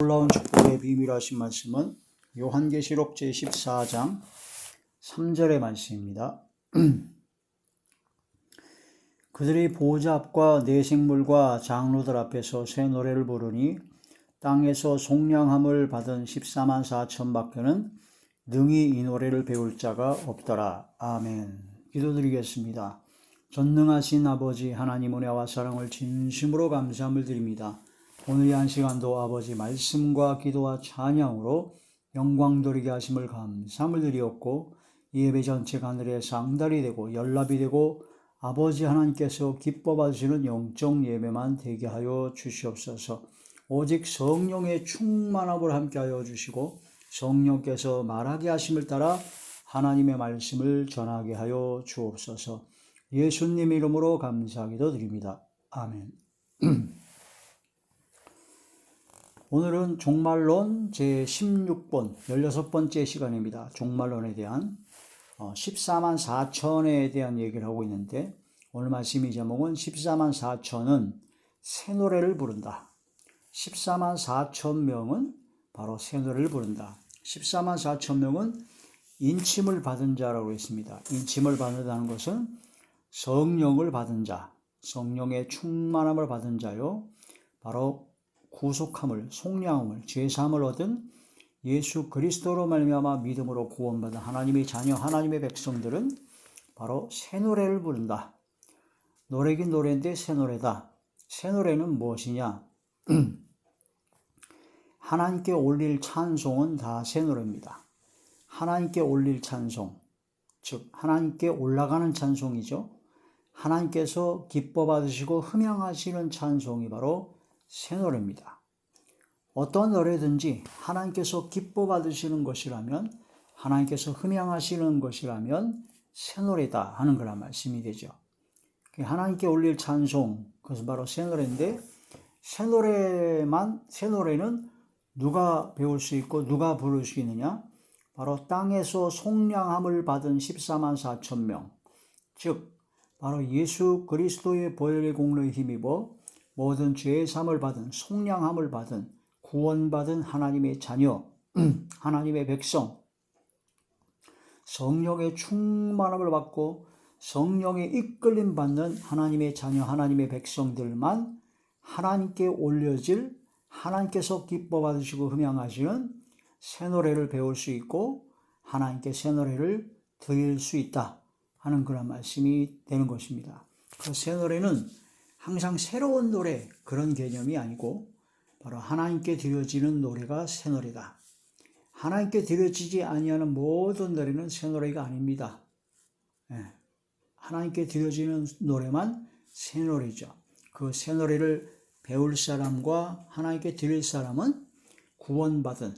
놀라운 축복의 비밀하신 말씀은 요한계시록 제14장 3절의 말씀입니다. 그들이 보좌 앞과 네 생물과 장로들 앞에서 새 노래를 부르니 땅에서 속량함을 받은 14만 4천 밖에는 능히 이 노래를 배울 자가 없더라. 아멘. 기도드리겠습니다. 전능하신 아버지 하나님 은혜와 사랑을 진심으로 감사함을 드립니다. 오늘 이 한 시간도 아버지 말씀과 기도와 찬양으로 영광 돌리게 하심을 감사함을 드리었고, 이 예배 전체가 하늘의 상달이 되고 연락이 되고 아버지 하나님께서 기뻐 받으시는 영적 예배만 되게 하여 주시옵소서. 오직 성령의 충만함을 함께 하여 주시고 성령께서 말하게 하심을 따라 하나님의 말씀을 전하게 하여 주옵소서. 예수님 이름으로 감사하기도 드립니다. 아멘. 오늘은 종말론 제16번 16번째 시간입니다. 종말론에 대한 14만 4천에 대한 얘기를 하고 있는데, 오늘 말씀의 제목은 14만 4천은 새 노래를 부른다. 14만 4천 명은 바로 새 노래를 부른다. 14만 4천 명은 인침을 받은 자라고 했습니다. 인침을 받는다는 것은 성령을 받은 자, 성령의 충만함을 받은 자요, 바로 구속함을, 속량함을, 죄사함을 얻은 예수 그리스도로 말미암아 믿음으로 구원받은 하나님의 자녀, 하나님의 백성들은 바로 새 노래를 부른다. 노래긴 노래인데 새 노래다. 새 노래는 무엇이냐? 하나님께 올릴 찬송은 다 새 노래입니다. 하나님께 올릴 찬송, 즉 하나님께 올라가는 찬송이죠. 하나님께서 기뻐 받으시고 흠양하시는 찬송이 바로 새 노래입니다. 어떤 노래든지 하나님께서 기뻐 받으시는 것이라면, 하나님께서 흠양하시는 것이라면 새 노래다 하는 그런 말씀이 되죠. 하나님께 올릴 찬송, 그것은 바로 새 노래인데, 새 노래는 누가 배울 수 있고 누가 부를 수 있느냐? 바로 땅에서 속량함을 받은 14만 4천 명, 즉 바로 예수 그리스도의 보혈의 공로에 힘입어 모든 죄의 사함을 받은, 속량함을 받은, 구원받은 하나님의 자녀, 하나님의 백성, 성령의 충만함을 받고 성령의 이끌림 받는 하나님의 자녀, 하나님의 백성들만 하나님께 올려질, 하나님께서 기뻐 받으시고 흠양하시는 새 노래를 배울 수 있고 하나님께 새 노래를 드릴 수 있다 하는 그런 말씀이 되는 것입니다. 그 새 노래는 항상 새로운 노래, 그런 개념이 아니고 바로 하나님께 드려지는 노래가 새 노래다. 하나님께 드려지지 아니하는 모든 노래는 새 노래가 아닙니다. 하나님께 드려지는 노래만 새 노래죠. 그 새 노래를 배울 사람과 하나님께 드릴 사람은 구원받은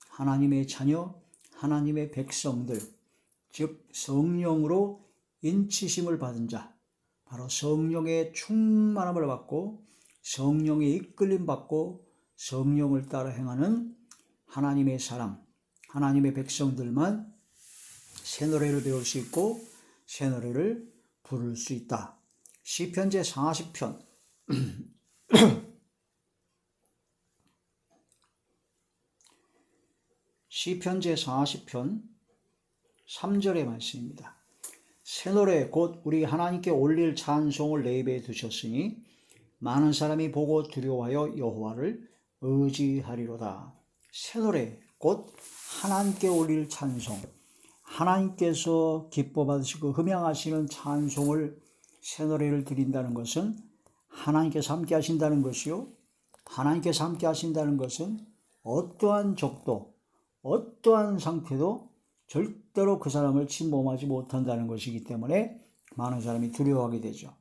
하나님의 자녀, 하나님의 백성들, 즉 성령으로 인치심을 받은 자, 바로 성령의 충만함을 받고 성령의 이끌림 받고 성령을 따라 행하는 하나님의 사람, 하나님의 백성들만 새 노래를 배울 수 있고 새 노래를 부를 수 있다. 시편 제40편 시편 제40편 3절의 말씀입니다. 새 노래 곧 우리 하나님께 올릴 찬송을 내 입에 두셨으니 많은 사람이 보고 두려워하여 여호와를 의지하리로다. 새 노래 곧 하나님께 올릴 찬송, 하나님께서 기뻐 받으시고 흠양하시는 찬송을, 새 노래를 드린다는 것은 하나님께서 함께 하신다는 것이요, 하나님께서 함께 하신다는 것은 어떠한 적도, 어떠한 상태도 절대로 그 사람을 침범하지 못한다는 것이기 때문에 많은 사람이 두려워하게 되죠.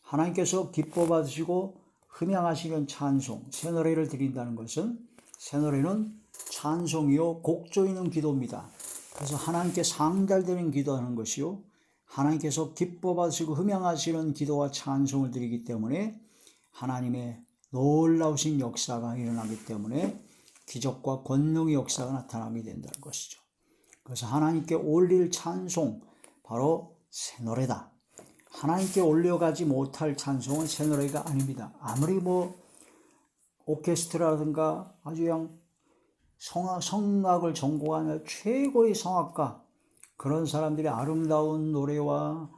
하나님께서 기뻐 받으시고 흠양하시는 찬송, 새 노래를 드린다는 것은, 새 노래는 찬송이요 곡조이는 기도입니다. 그래서 하나님께 상달되는 기도하는 것이요, 하나님께서 기뻐 받으시고 흠양하시는 기도와 찬송을 드리기 때문에 하나님의 놀라우신 역사가 일어나기 때문에 기적과 권능의 역사가 나타나게 된다는 것이죠. 그래서 하나님께 올릴 찬송, 바로 새 노래다. 하나님께 올려가지 못할 찬송은 새 노래가 아닙니다. 아무리 오케스트라라든가 아주 그냥 성악을 전공하는 최고의 성악가, 그런 사람들이 아름다운 노래와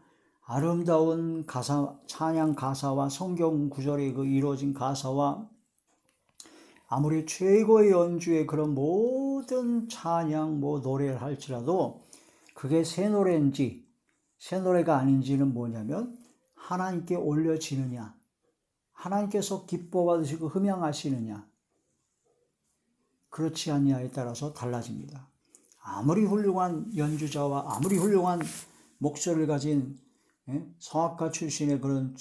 아름다운 가사, 찬양 가사와 성경 구절에 그 이루어진 가사와 아무리 최고의 연주의 그런 모든 찬양 노래를 할지라도 그게 새 노래인지 새 노래가 아닌지는 뭐냐면 하나님께 올려지느냐, 하나님께서 기뻐 받으시고 흠양하시느냐, 그렇지 않냐에 따라서 달라집니다. 아무리 훌륭한 연주자와 아무리 훌륭한 목소리를 가진 성악가 출신의 그런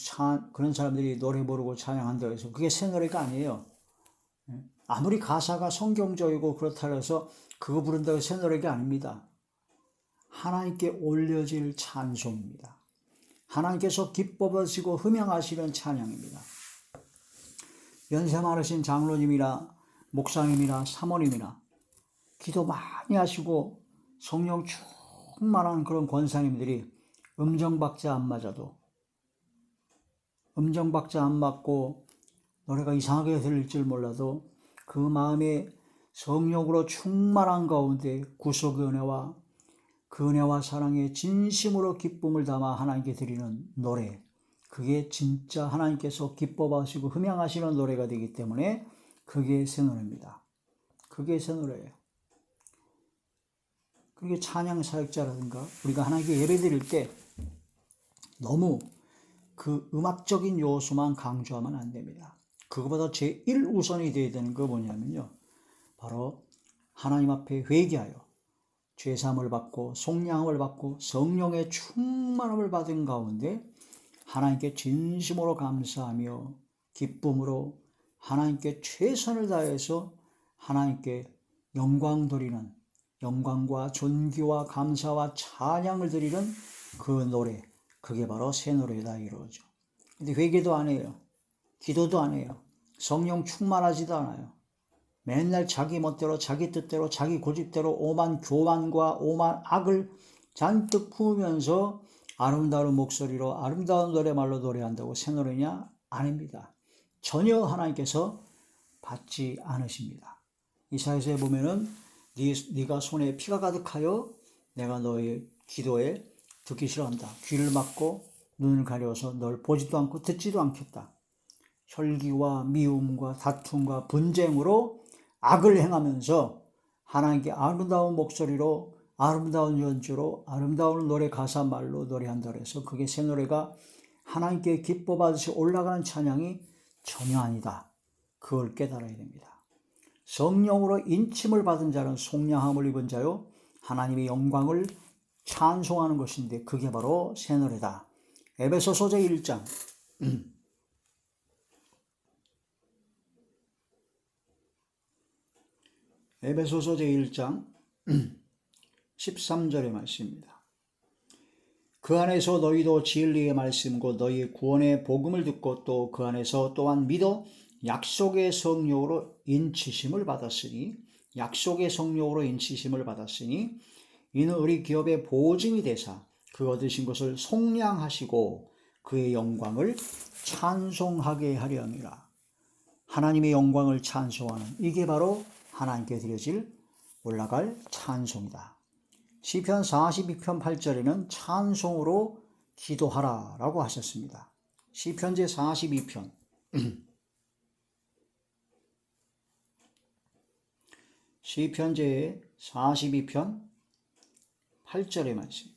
사람들이 노래 부르고 찬양한다고 해서 그게 새 노래가 아니에요. 아무리 가사가 성경적이고 그렇다고 해서 그거 부른다고 새 노래가 아닙니다. 하나님께 올려질 찬송입니다. 하나님께서 기뻐 받으시고 흠양하시는 찬양입니다. 연세 많으신 장로님이나 목사님이나 사모님이나 기도 많이 하시고 성령 충만한 그런 권사님들이 음정박자 안 맞아도, 음정박자 안 맞고 노래가 이상하게 들릴 줄 몰라도 그 마음에 성령으로 충만한 가운데 구속의 은혜와 그 은혜와 사랑에 진심으로 기쁨을 담아 하나님께 드리는 노래, 그게 진짜 하나님께서 기뻐 받으시고 흠양하시는 노래가 되기 때문에 그게 새 노래입니다. 그게 새 노래예요. 그게 찬양 사역자라든가 우리가 하나님께 예배 드릴 때 너무 그 음악적인 요소만 강조하면 안 됩니다. 그거보다 제1우선이 되어야 되는 거 뭐냐면요, 바로 하나님 앞에 회개하여 죄사함을 받고 속량함을 받고 성령의 충만함을 받은 가운데 하나님께 진심으로 감사하며 기쁨으로 하나님께 최선을 다해서 하나님께 영광 드리는, 영광과 존귀와 감사와 찬양을 드리는 그 노래, 그게 바로 새 노래다 이러죠. 근데 회개도 안 해요. 기도도 안 해요. 성령 충만하지도 않아요. 맨날 자기 멋대로 자기 뜻대로 자기 고집대로 오만 교만과 오만 악을 잔뜩 품으면서 아름다운 목소리로 아름다운 노래말로 노래한다고 새 노래냐? 아닙니다. 전혀 하나님께서 받지 않으십니다. 이사야서에 보면은 네가 손에 피가 가득하여 내가 너의 기도에 듣기 싫어한다. 귀를 막고 눈을 가려서 널 보지도 않고 듣지도 않겠다. 혈기와 미움과 다툼과 분쟁으로 악을 행하면서 하나님께 아름다운 목소리로 아름다운 연주로 아름다운 노래 가사 말로 노래한다 그래서 그게 새 노래가 하나님께 기뻐 받으시 올라가는 찬양이 전혀 아니다. 그걸 깨달아야 됩니다. 성령으로 인침을 받은 자는 속량함을 입은 자요 하나님의 영광을 찬송하는 것인데 그게 바로 새 노래다. 에베소서 제1장 에베소서 제1장 13절의 말씀입니다. 그 안에서 너희도 진리의 말씀 곧 너희의 구원의 복음을 듣고 또 그 안에서 또한 믿어 약속의 성령으로 인치심을 받았으니 이는 우리 기업의 보증이 되사 그 얻으신 것을 속량하시고 그의 영광을 찬송하게 하려 함이라. 하나님의 영광을 찬송하는 이게 바로 하나님께 드려질 올라갈 찬송이다. 시편 42편 8절에는 찬송으로 기도하라 라고 하셨습니다. 시편 제 42편 시편 제 42편 8절의 말씀입니다.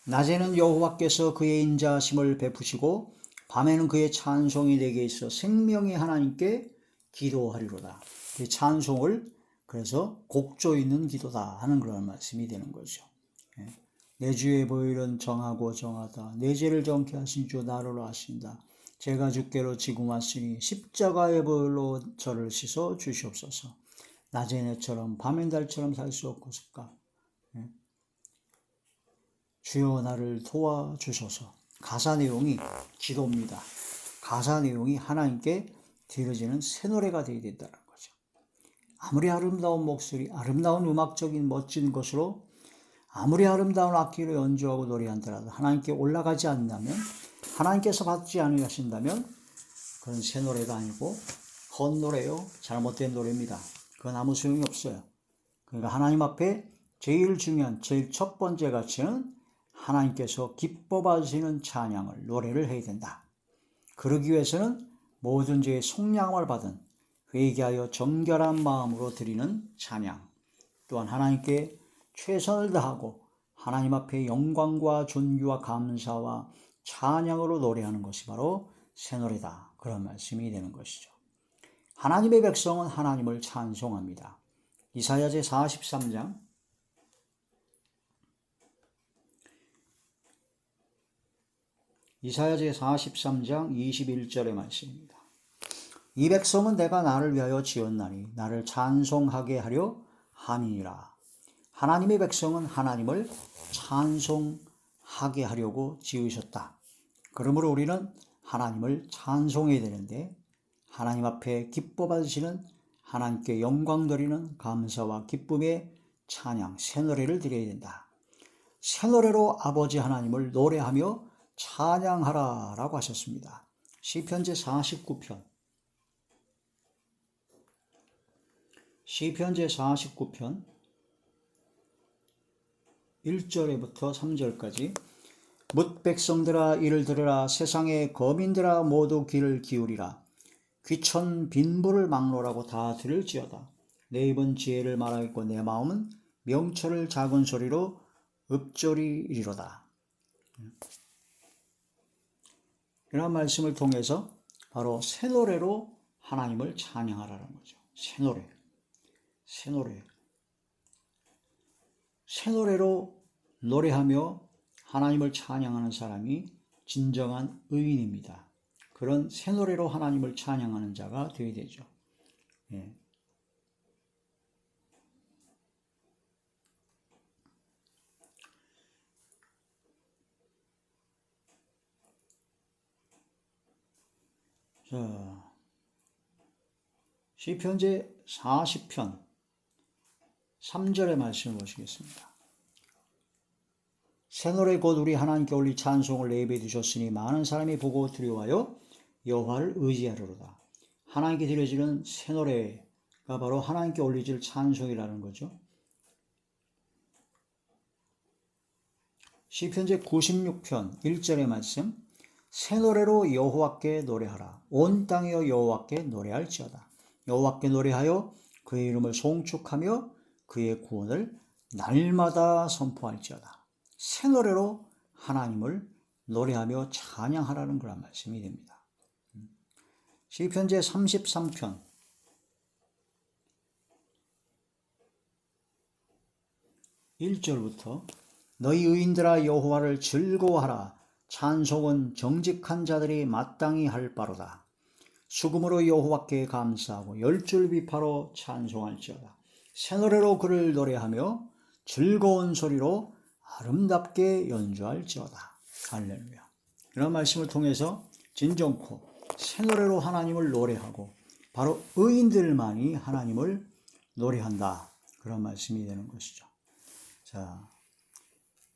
낮에는 여호와께서 그의 인자하심을 베푸시고 밤에는 그의 찬송이 내게 있어 생명의 하나님께 기도하리로다. 그 찬송을 그래서 곡조 있는 기도다 하는 그런 말씀이 되는 거죠. 내 주의 보혈은 정하고 정하다. 내 죄를 정케 하신 주 나를 아신다. 제가 주께로 지금 왔으니 십자가의 보혈로 저를 씻어 주시옵소서. 낮의 내처럼 밤의 달처럼 살 수 없고서까. 주여 나를 도와주소서. 가사 내용이 기도입니다. 가사 내용이 하나님께 드려지는 새 노래가 되어야 된다는 거죠. 아무리 아름다운 목소리, 아름다운 음악적인 멋진 것으로 아무리 아름다운 악기로 연주하고 노래한다라도 하나님께 올라가지 않는다면, 하나님께서 받지 않으신다면 그건 새 노래가 아니고 헛노래요. 잘못된 노래입니다. 그건 아무 소용이 없어요. 그러니까 하나님 앞에 제일 중요한 제일 첫 번째 가치는 하나님께서 기뻐 받으시는 찬양을 노래를 해야 된다. 그러기 위해서는 모든 죄의 속량을 받은 회개하여 정결한 마음으로 드리는 찬양, 또한 하나님께 최선을 다하고 하나님 앞에 영광과 존귀와 감사와 찬양으로 노래하는 것이 바로 새노래다. 그런 말씀이 되는 것이죠. 하나님의 백성은 하나님을 찬송합니다. 이사야 제 43장 21절의 말씀입니다. 이 백성은 내가 나를 위하여 지었나니 나를 찬송하게 하려 함이니라. 하나님의 백성은 하나님을 찬송하게 하려고 지으셨다. 그러므로 우리는 하나님을 찬송해야 되는데 하나님 앞에 기뻐 받으시는 하나님께 영광 드리는 감사와 기쁨의 찬양, 새노래를 드려야 된다. 새노래로 아버지 하나님을 노래하며 찬양하라 라고 하셨습니다. 시편 제 49편 1절부터 3절까지 뭇 백성들아 이를 들으라. 세상의 거민들아 모두 귀를 기울이라. 귀천 빈부를 막론하고 다 들을지어다. 내 입은 지혜를 말하겠고 내 마음은 명철을 작은 소리로 읊조리리로다. 이런 말씀을 통해서 바로 새노래로 하나님을 찬양하라는 거죠. 새노래로 노래하며 하나님을 찬양하는 사람이 진정한 의인입니다. 그런 새노래로 하나님을 찬양하는 자가 되어야 되죠. 예. 자, 시편 제 40편 3절의 말씀을 보시겠습니다. 새노래 곧 우리 하나님께 올릴 찬송을 예배해 두셨으니 많은 사람이 보고 두려워하여 여호와를 의지하리로다. 하나님께 드려지는 새노래가 바로 하나님께 올리질 찬송이라는 거죠. 시편 제 96편 1절의 말씀, 새노래로 여호와께 노래하라. 온 땅이여 여호와께 노래할지어다. 여호와께 노래하여 그의 이름을 송축하며 그의 구원을 날마다 선포할지어다. 새노래로 하나님을 노래하며 찬양하라는 그런 말씀이 됩니다. 시편 제 33편 1절부터 너희 의인들아 여호와를 즐거워하라. 찬송은 정직한 자들이 마땅히 할 바로다. 수금으로 여호와께 감사하고 열줄 비파로 찬송할지어다. 새노래로 그를 노래하며 즐거운 소리로 아름답게 연주할지어다. 할렐루야. 이런 말씀을 통해서 진정코 새노래로 하나님을 노래하고 바로 의인들만이 하나님을 노래한다. 그런 말씀이 되는 것이죠. 자,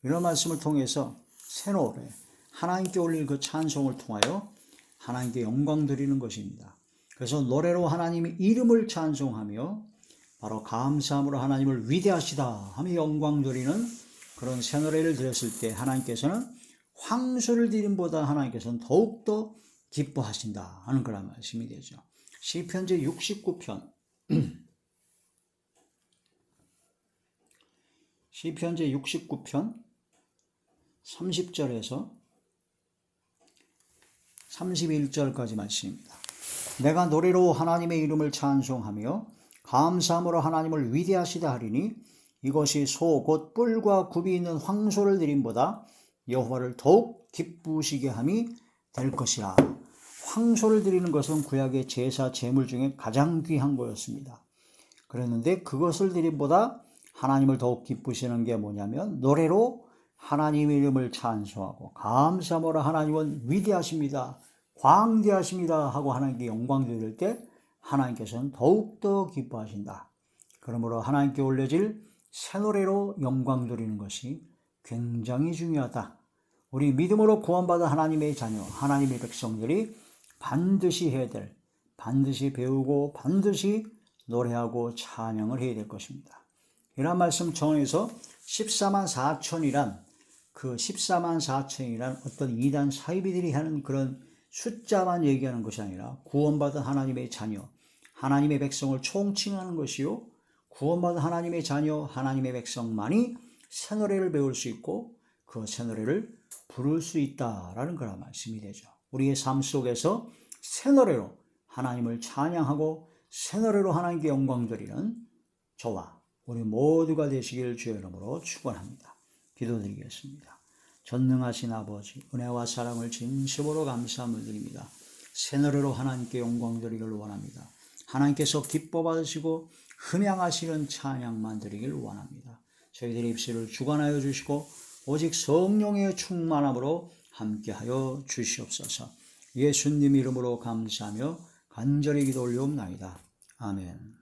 이런 말씀을 통해서 새노래, 하나님께 올릴 그 찬송을 통하여 하나님께 영광 드리는 것입니다. 그래서 노래로 하나님의 이름을 찬송하며 바로 감사함으로 하나님을 위대하시다 하며 영광 드리는 그런 새노래를 드렸을 때 하나님께서는 황소를 드림보다 하나님께서는 더욱더 기뻐하신다 하는 그런 말씀이 되죠. 시편 제 69편 시편 제 69편 30절에서 31절까지 말씀입니다. 내가 노래로 하나님의 이름을 찬송하며 감사함으로 하나님을 위대하시다 하리니 이것이 소 곧 뿔과 굽이 있는 황소를 드림보다 여호와를 더욱 기쁘시게 함이 될 것이라. 황소를 드리는 것은 구약의 제사 제물 중에 가장 귀한 거였습니다. 그랬는데 그것을 드림보다 하나님을 더욱 기쁘시는 게 뭐냐면 노래로 하나님의 이름을 찬송하고 감사함으로 하나님은 위대하십니다, 광대하십니다 하고 하나님께 영광 드릴 때 하나님께서는 더욱더 기뻐하신다. 그러므로 하나님께 올려질 새노래로 영광 드리는 것이 굉장히 중요하다. 우리 믿음으로 구원받은 하나님의 자녀, 하나님의 백성들이 반드시 해야 될, 반드시 배우고 반드시 노래하고 찬양을 해야 될 것입니다. 이런 말씀 전에서 14만 4천이란 그 14만 4천이란 어떤 이단 사이비들이 하는 그런 숫자만 얘기하는 것이 아니라 구원받은 하나님의 자녀, 하나님의 백성을 총칭하는 것이요, 구원받은 하나님의 자녀, 하나님의 백성만이 새 노래를 배울 수 있고 그 새 노래를 부를 수 있다라는 그런 말씀이 되죠. 우리의 삶 속에서 새 노래로 하나님을 찬양하고 새 노래로 하나님께 영광 드리는 저와 우리 모두가 되시길 주의 이름으로 축원합니다. 기도드리겠습니다. 전능하신 아버지, 은혜와 사랑을 진심으로 감사함을 드립니다. 새 노래로 하나님께 영광 드리기를 원합니다. 하나님께서 기뻐 받으시고 흠양하시는 찬양만 드리길 원합니다. 저희들의 입술을 주관하여 주시고 오직 성령의 충만함으로 함께하여 주시옵소서. 예수님 이름으로 감사하며 간절히 기도 올리옵나이다. 아멘.